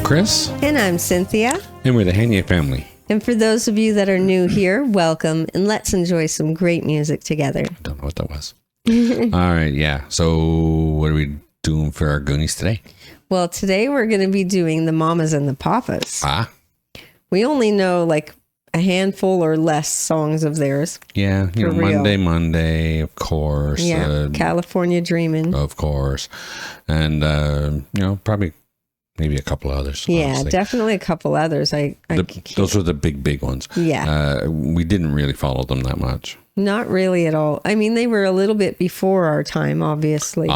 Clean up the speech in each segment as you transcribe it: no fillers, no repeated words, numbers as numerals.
Chris. And I'm Cynthia. And we're the Hanier Family. And for those of you that are new here, welcome, and let's enjoy some great music together. I don't know what that was. All right, yeah. So what are we doing for our Goonies today? Well, today we're going to be doing the Mamas and the Papas. Ah. We only know like a handful or less songs of theirs. Yeah, you know, Monday, of course. Yeah, California Dreamin'. Of course. And, you know, probably maybe a couple others. Yeah, honestly. Definitely a couple others. Those were the big ones. Yeah. We didn't really follow them that much. Not really at all. I mean, they were a little bit before our time, obviously.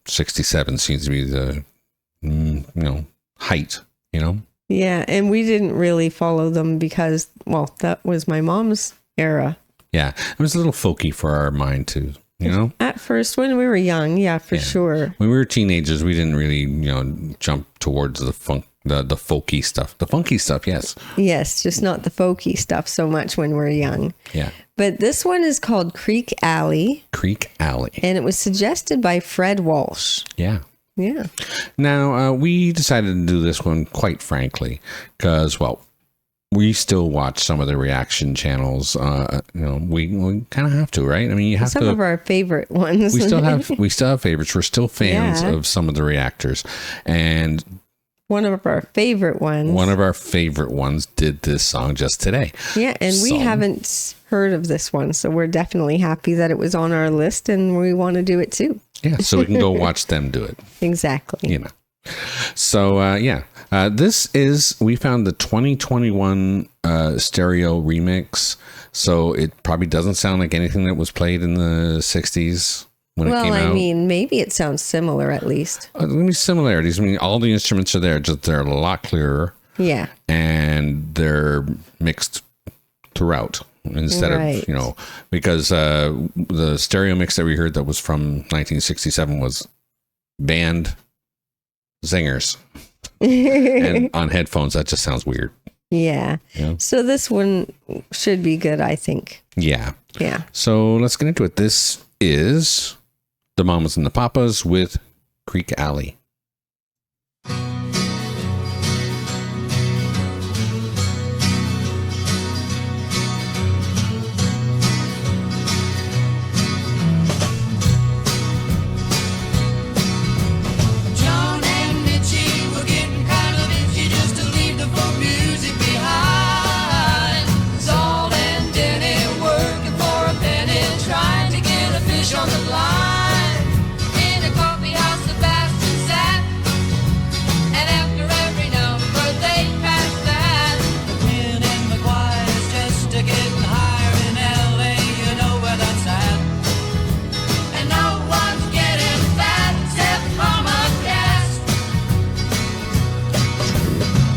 67 seems to be the, height, Yeah, and we didn't really follow them because, well, that was my mom's era. Yeah, it was a little folky for our mind too, At first, when we were young, for sure. When we were teenagers, we didn't really, jump towards the funk, the folky stuff. The funky stuff, yes. Yes, just not the folky stuff so much when we're young. Yeah. But this one is called Creeque Alley. Creeque Alley. And it was suggested by Fred Walsh. Yeah. Yeah. Now, we decided to do this one, quite frankly, because, well, we still watch some of the reaction channels. We kind of have to, right? I mean, you have some of our favorite ones. We still have favorites. We're still fans of some of the reactors. And one of our favorite ones did this song just today. Yeah, and we haven't heard of this one, so we're definitely happy that it was on our list, and we want to do it too. Yeah, so we can go watch them do it. Exactly. So, we found the 2021 stereo remix, so it probably doesn't sound like anything that was played in the 60s. When it came out. I mean, maybe it sounds similar at least. Let me similarities. I mean, all the instruments are there, just they're a lot clearer. Yeah. And they're mixed throughout instead of, because the stereo mix that we heard that was from 1967 was band singers. And on headphones, that just sounds weird. Yeah. So this one should be good, I think. Yeah. Yeah. So let's get into it. This is the Mamas and the Papas with Creeque Alley. On the line in a coffee house, Sebastian sat, and after every number they passed that. McQueen and McGuire's just getting higher in LA, you know where that's at. And no one's getting fat except Mama Cass.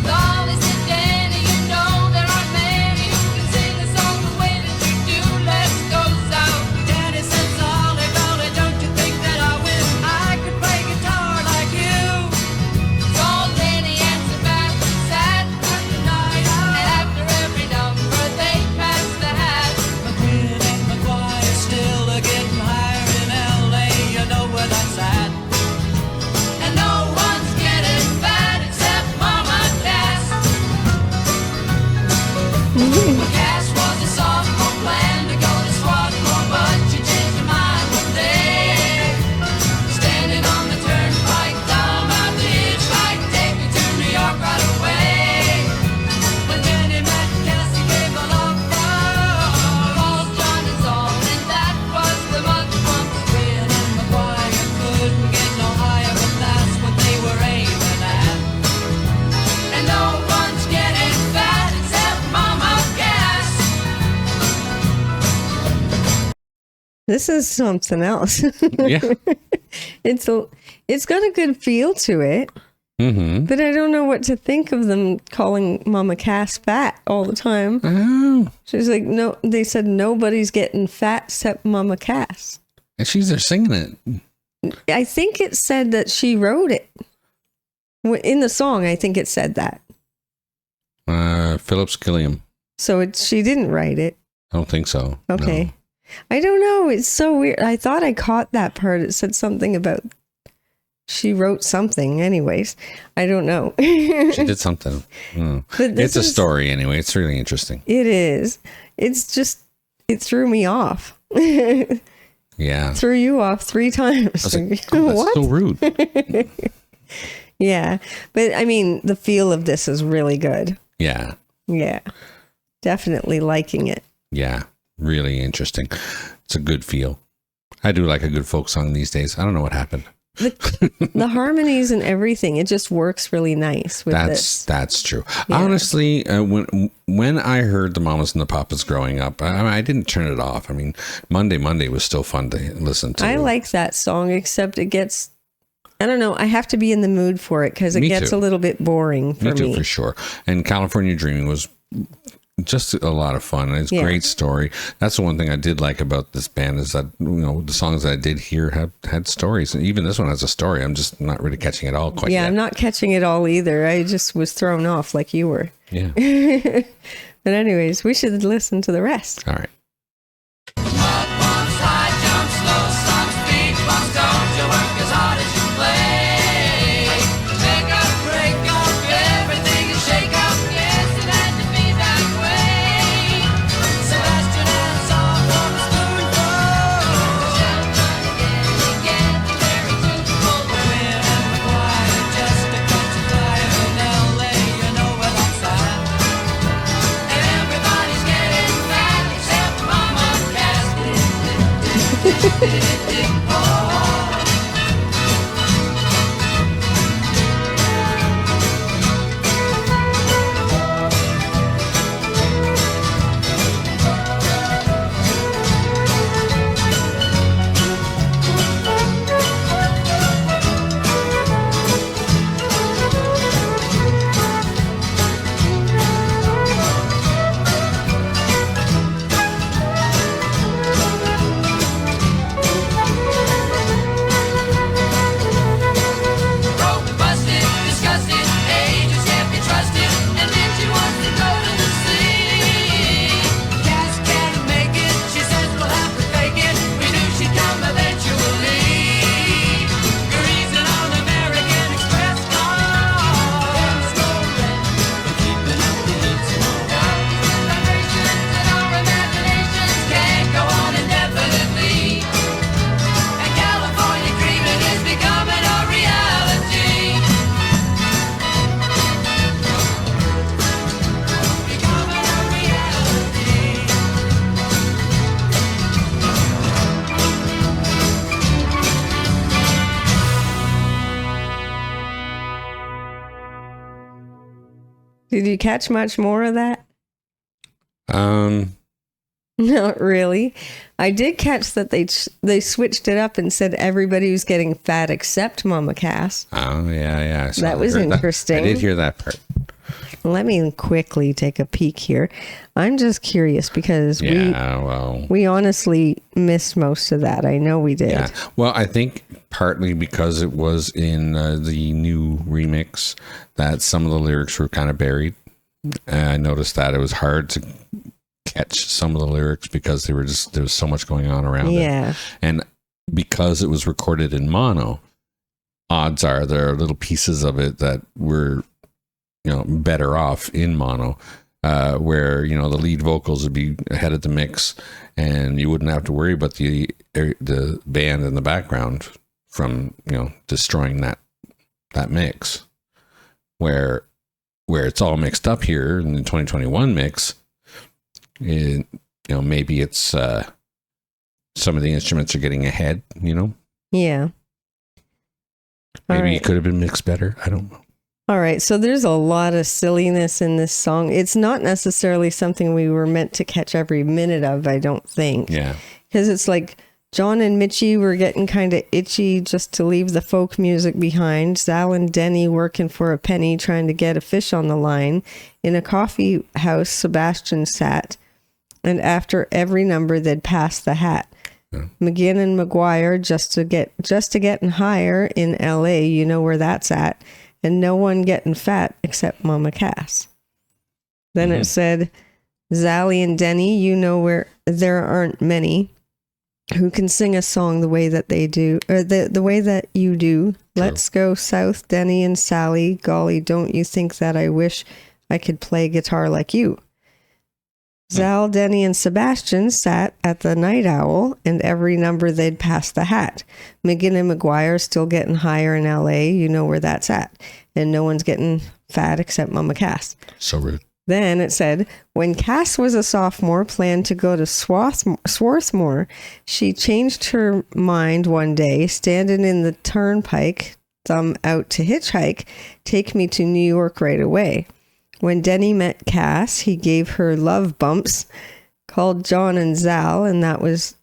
Dolly said, Danny, you know there aren't many who can sing a song the way that you do. Let's go south. Danny said, don't you think that I wish I could play guitar like you? So Danny and Sebastian sat through the night, and after every number they passed the hat. McQueen and McGuire still are getting higher in LA, you know where that's at. And no one's getting fat except Mama Cass. Cass was a sophomore, planned to go to Swarthmore, but she changed her mind one day. Standing on the turnpike, down by the hitchhike, take me to New York right away. When Jenny met Cassie, gave a love call, all John and song, and that was the month from McQueen and McGuire couldn't get no higher, but that's what they were aiming at. And no one's getting fat except Mama Cass. This is something else. Yeah. It's got a good feel to it. Mm-hmm. But I don't know what to think of them calling Mama Cass fat all the time. Oh. She's like, no, they said nobody's getting fat except Mama Cass. And she's there singing it. I think it said that she wrote it. In the song, I think it said that. Phillips Gilliam. So she didn't write it. I don't think so. Okay. No. I don't know. It's so weird. I thought I caught that part. It said something about she wrote something anyways. I don't know. She did something. But It's a story anyway. It's really interesting. It is. It's just, it threw me off. Yeah. Threw you off 3 times. I was like, oh, that's so rude. Yeah. But I mean, the feel of this is really good. Yeah. Yeah. Definitely liking it. Yeah. Really interesting. It's a good feel. I do like a good folk song these days. I don't know what happened. The harmonies and everything, it just works really nice with this. That's true. Yeah. Honestly, when I heard the Mamas and the Papas growing up, I didn't turn it off. I mean, Monday was still fun to listen to. I like that song, except it gets, I don't know, I have to be in the mood for it because it gets a little bit boring for me. Me too, for sure. And California Dreaming was just a lot of fun. It's a great story. That's the one thing I did like about this band is that, the songs that I did hear had stories. And even this one has a story. I'm just not really catching it all quite yet. I'm not catching it all either. I just was thrown off like you were. Yeah. But anyways, we should listen to the rest. All right. Up on slide, jump slow, some speed bumps, don't you work as hard as you play. Make a break of everything and shake up, yes, it had to be that way. Sebastian and Saul from the spoonful. Shout again, Mary to pull the win and McGuire just to catch a fire in LA, you know where that's at. Everybody's getting fat except Mama Cass. Broke, busted, disgusted, ages can't be trusted, and then she wants to go to the sea. Cass can't make it, she says we'll have to fake it. We knew she'd come eventually. Greasing on American Express cars. No rent, we're keeping up the heat. Vibrations in our imaginations can't go on indefinitely. And California dreaming is becoming a reality. Becoming a reality. Did you catch much more of that? Not really. I did catch that they switched it up and said everybody was getting fat except Mama Cass. Oh, yeah. So That was I heard interesting. I did hear that part. Let me quickly take a peek here. I'm just curious because we honestly missed most of that. I know we did. Yeah. Well, I think partly because it was in the new remix that some of the lyrics were kind of buried. I noticed that it was hard to catch some of the lyrics because there was so much going on around it. And because it was recorded in mono, odds are there are little pieces of it that were, better off in mono, where, the lead vocals would be ahead of the mix and you wouldn't have to worry about the band in the background from, destroying that mix. Where it's all mixed up here in the 2021 mix, maybe it's some of the instruments are getting ahead, Yeah. Maybe it could have been mixed better. I don't know. All right. So there's a lot of silliness in this song. It's not necessarily something we were meant to catch every minute of, I don't think. Yeah. Because it's like John and Mitchie were getting kind of itchy just to leave the folk music behind. Sal and Denny working for a penny trying to get a fish on the line. In a coffee house, Sebastian sat. And after every number, they'd pass the hat. Yeah. McGinn and McGuire just to getting higher in LA, you know where that's at. And no one getting fat except Mama Cass. Then it said, Zally and Denny, you know where there aren't many. who can sing a song the way that they do, or the way that you do. True. Let's go south, Denny and Sally. Golly, don't you think that I wish I could play guitar like you? Zal, Denny, and Sebastian sat at the Night Owl, and every number they'd pass the hat. McGinn and McGuire still getting higher in L.A., you know where that's at. And no one's getting fat except Mama Cass. So rude. Then it said, when Cass was a sophomore, planned to go to Swarthmore, she changed her mind one day, standing in the turnpike, thumb out to hitchhike, take me to New York right away. When Denny met Cass, he gave her love bumps, called John and Zal, and that was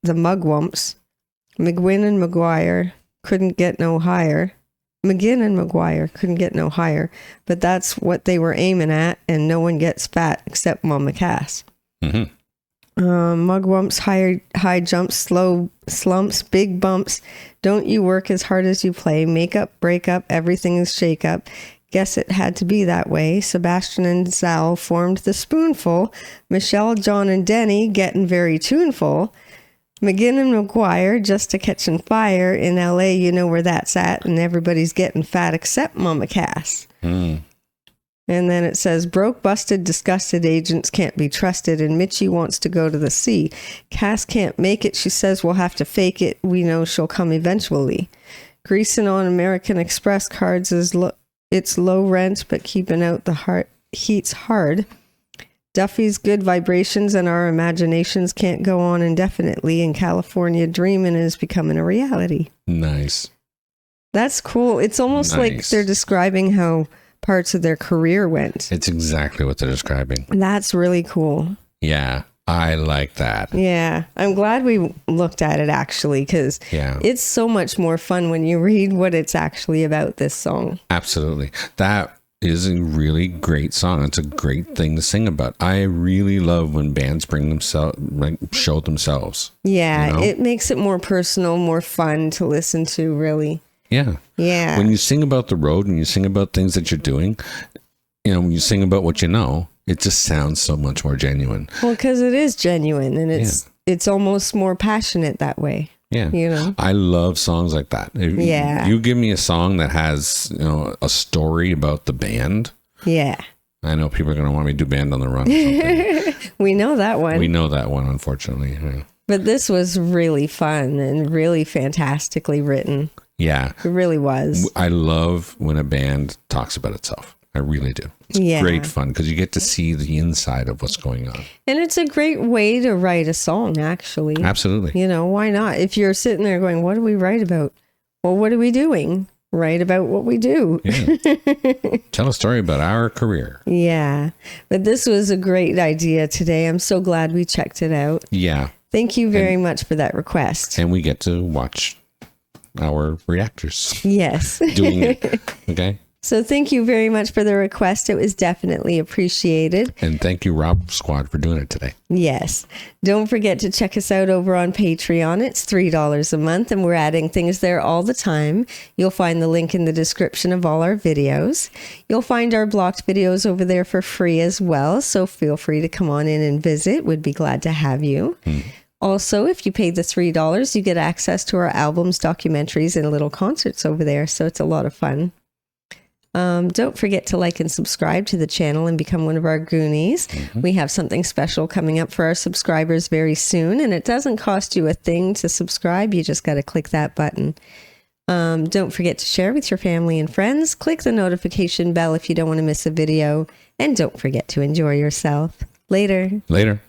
the mugwumps. McGinn and McGuire couldn't get no higher. McGinn and McGuire couldn't get no higher, but that's what they were aiming at, and no one gets fat except Mama Cass. Mm-hmm. Mugwumps, high jumps, slow slumps, big bumps. Don't you work as hard as you play? Make up, break up, everything is shake up. Guess it had to be that way. Sebastian and Zal formed the Spoonful. Michelle, John, and Denny getting very tuneful. McGinn and McGuire just a catching fire. In L.A., you know where that's at, and everybody's getting fat except Mama Cass. Mm. And then it says, broke, busted, disgusted agents can't be trusted, and Mitchie wants to go to the sea. Cass can't make it. She says we'll have to fake it. We know she'll come eventually. Greasing on American Express cards is it's low rent, but keeping out the heat's hard. Duffy's good vibrations and our imaginations can't go on indefinitely. In California, dreaming is becoming a reality. Nice. That's cool. It's almost like they're describing how parts of their career went. It's exactly what they're describing. That's really cool. Yeah, I like that. Yeah, I'm glad we looked at it actually, because it's so much more fun when you read what it's actually about, this song. Absolutely. That is a really great song. It's a great thing to sing about. I really love when bands show themselves. Yeah, you know? It makes it more personal, more fun to listen to, really. Yeah. Yeah. When you sing about the road and you sing about things that you're doing, you know, when you sing about what you know, it just sounds so much more genuine. Well, because it is genuine, and it's almost more passionate that way. Yeah. You know? I love songs like that. If you give me a song that has, you know, a story about the band. Yeah. I know people are going to want me to do Band on the Run or something. We know that one. We know that one, unfortunately. Yeah. But this was really fun and really fantastically written. Yeah. It really was. I love when a band talks about itself. I really do. It's great fun because you get to see the inside of what's going on. And it's a great way to write a song, actually. Absolutely. You know, why not? If you're sitting there going, what do we write about? Well, what are we doing? Write about what we do. Yeah. Tell a story about our career. Yeah. But this was a great idea today. I'm so glad we checked it out. Yeah. Thank you very much for that request. And we get to watch our reactors. Yes. Doing it. Okay. So thank you very much for the request. It was definitely appreciated. And thank you, Rob Squad, for doing it today. Yes. Don't forget to check us out over on Patreon. It's $3 a month, and we're adding things there all the time. You'll find the link in the description of all our videos. You'll find our blocked videos over there for free as well, so feel free to come on in and visit. We'd be glad to have you. Also, if you pay the $3, you get access to our albums, documentaries, and little concerts over there, so it's a lot of fun. Don't forget to like and subscribe to the channel and become one of our Goonies. We have something special coming up for our subscribers very soon, and it doesn't cost you a thing to subscribe. You just got to click that button. Don't forget to share with your family and friends. Click the notification bell if you don't want to miss a video, and don't forget to enjoy yourself. Later. Later.